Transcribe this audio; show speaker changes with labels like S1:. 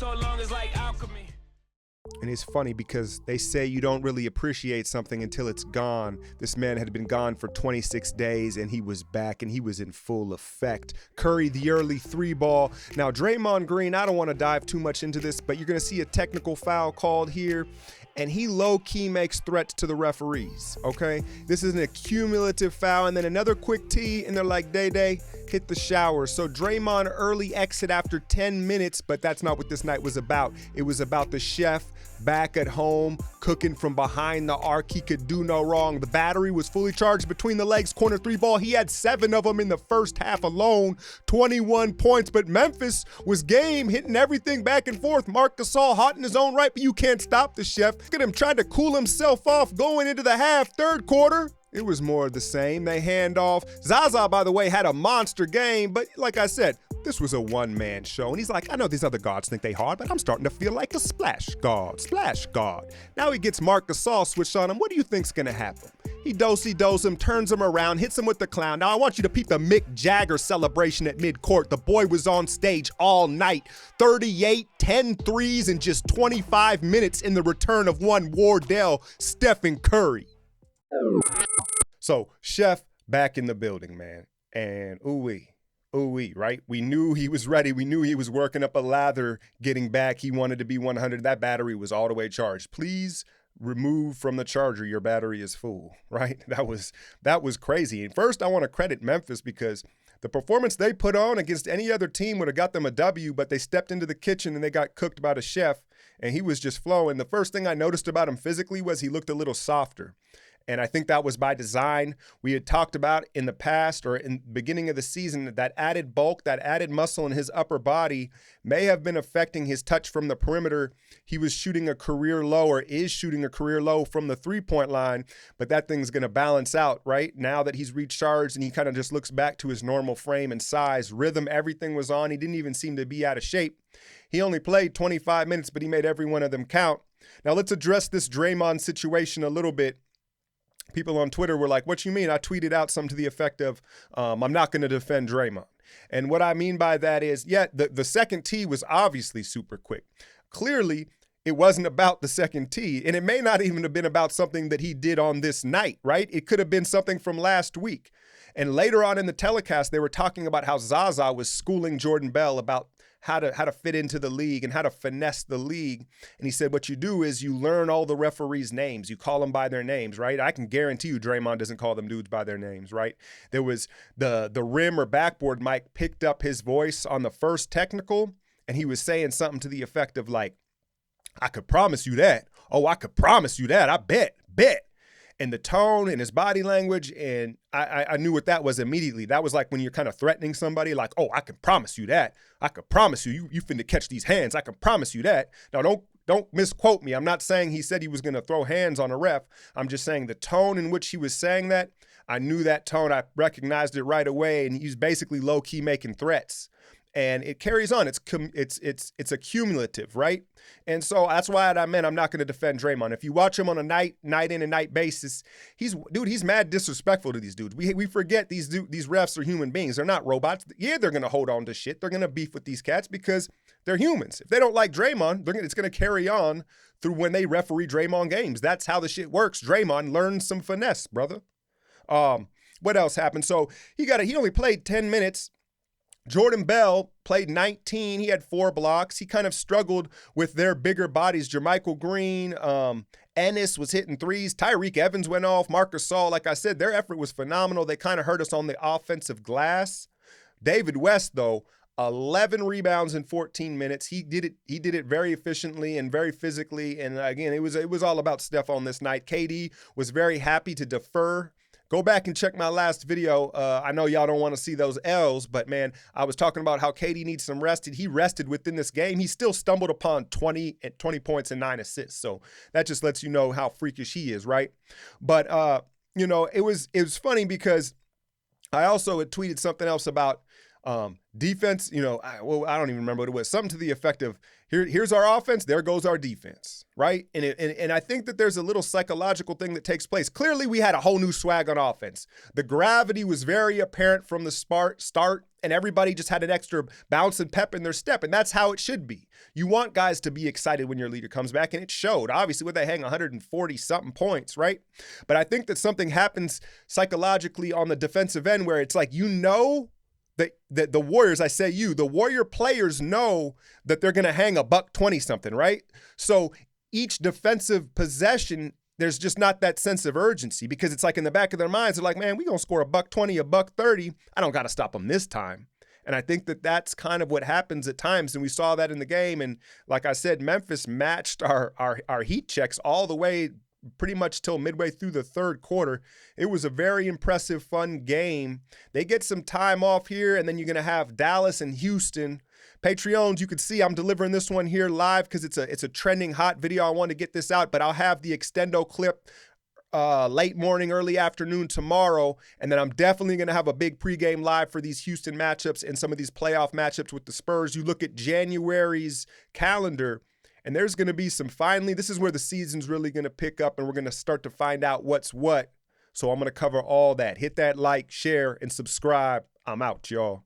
S1: so long is like alchemy.
S2: And it's funny because they say you don't really appreciate something until it's gone. This man had been gone for 26 days and he was back and he was in full effect. Curry, the early 3-ball. Now, Draymond Green, I don't want to dive too much into this, but you're going to see a technical foul called here. And he low-key makes threats to the referees, okay? This is an accumulative foul, and then another quick tee, and they're like, Day, hit the shower. So Draymond early exit after 10 minutes, but that's not what this night was about. It was about the chef back at home, cooking from behind the arc. He could do no wrong. The battery was fully charged between the legs, corner 3-ball. He had 7 of them in the first half alone, 21 points, but Memphis was game, hitting everything back and forth. Marc Gasol hot in his own right, but you can't stop the chef. Look at him trying to cool himself off going into the half. Third quarter, it was more of the same. They hand off. Zaza, by the way, had a monster game, but like I said, this was a one-man show. And he's like, I know these other guards think they hard, but I'm starting to feel like a splash guard. Now he gets Marc Gasol switched on him. What do you think's gonna happen? He dosey-dos him, turns him around, hits him with the clown. Now I want you to peep the Mick Jagger celebration at mid-court. The boy was on stage all night. 38, 10 threes in just 25 minutes in the return of one Wardell, Steph, and Curry. So, Chef back in the building, man. And ooh-wee, right? We knew he was ready. We knew he was working up a lather, getting back. He wanted to be 100. That battery was all the way charged. Please remove from the charger. Your battery is full, right? That was crazy. And first, I want to credit Memphis because the performance they put on against any other team would have got them a W, but they stepped into the kitchen and they got cooked by the chef, and he was just flowing. The first thing I noticed about him physically was he looked a little softer. And I think that was by design. We had talked about in the past or in the beginning of the season that added bulk, that added muscle in his upper body may have been affecting his touch from the perimeter. He was shooting a career low or is shooting a career low from the three-point line, but that thing's going to balance out, right? Now that he's recharged and he kind of just looks back to his normal frame and size, rhythm, everything was on. He didn't even seem to be out of shape. He only played 25 minutes, but he made every one of them count. Now let's address this Draymond situation a little bit. People on Twitter were like, what you mean? I tweeted out something to the effect of, I'm not going to defend Draymond. And what I mean by that is, yeah, the second tee was obviously super quick. Clearly, it wasn't about the second tee, and it may not even have been about something that he did on this night, right? It could have been something from last week. And later on in the telecast, they were talking about how Zaza was schooling Jordan Bell about how to fit into the league and how to finesse the league. And he said, what you do is you learn all the referees' names. You call them by their names, right? I can guarantee you Draymond doesn't call them dudes by their names, right? There was the rim or backboard mic picked up his voice on the first technical, and he was saying something to the effect of like, I could promise you that. Oh, I could promise you that. I bet. And the tone and his body language, and I knew what that was immediately. That was like when you're kind of threatening somebody, like, oh, I can promise you that. I could promise you finna catch these hands. I can promise you that. Now, don't misquote me. I'm not saying he said he was going to throw hands on a ref. I'm just saying the tone in which he was saying that, I knew that tone. I recognized it right away, and he's basically low-key making threats. And it carries on. It's accumulative, right? And so that's why I meant I'm not going to defend Draymond. If you watch him on a night in and night basis, he's mad disrespectful to these dudes. We forget these refs are human beings. They're not robots. Yeah, they're going to hold on to shit. They're going to beef with these cats because they're humans. If they don't like Draymond, it's going to carry on through when they referee Draymond games. That's how the shit works. Draymond learned some finesse, brother. What else happened? So he only played 10 minutes. Jordan Bell played 19. He had 4 blocks. He kind of struggled with their bigger bodies. Jermichael Green, Ennis was hitting threes. Tyreek Evans went off. Marc Gasol, like I said, their effort was phenomenal. They kind of hurt us on the offensive glass. David West, though, 11 rebounds in 14 minutes. He did it very efficiently and very physically. And again, it was all about Steph on this night. KD was very happy to defer. Go back and check my last video. I know y'all don't want to see those L's, but man, I was talking about how KD needs some rest. He rested within this game. He still stumbled upon 20 points and 9 assists. So that just lets you know how freakish he is, right? But it was funny because I also had tweeted something else about Defense, I don't even remember what it was. Something to the effect of, here's our offense, there goes our defense, right? And I think that there's a little psychological thing that takes place. Clearly, we had a whole new swag on offense. The gravity was very apparent from the start, and everybody just had an extra bounce and pep in their step, and that's how it should be. You want guys to be excited when your leader comes back, and it showed. Obviously, when they hang 140-something points, right? But I think that something happens psychologically on the defensive end where it's like, that the Warriors, the Warrior players know that they're going to hang a $120 something, right? So each defensive possession, there's just not that sense of urgency because it's like in the back of their minds, they're like, man, we're going to score a $120, a $130. I don't got to stop them this time. And I think that that's kind of what happens at times. And we saw that in the game. And like I said, Memphis matched our heat checks all the way pretty much till midway through the third quarter. It was a very impressive, fun game. They get some time off here, and then you're going to have Dallas and Houston. Patreons, you can see I'm delivering this one here live because it's a trending hot video. I want to get this out, but I'll have the extendo clip late morning, early afternoon tomorrow, and then I'm definitely going to have a big pregame live for these Houston matchups and some of these playoff matchups with the Spurs. You look at January's calendar, and there's going to be this is where the season's really going to pick up, and we're going to start to find out what's what. So I'm going to cover all that. Hit that like, share, and subscribe. I'm out, y'all.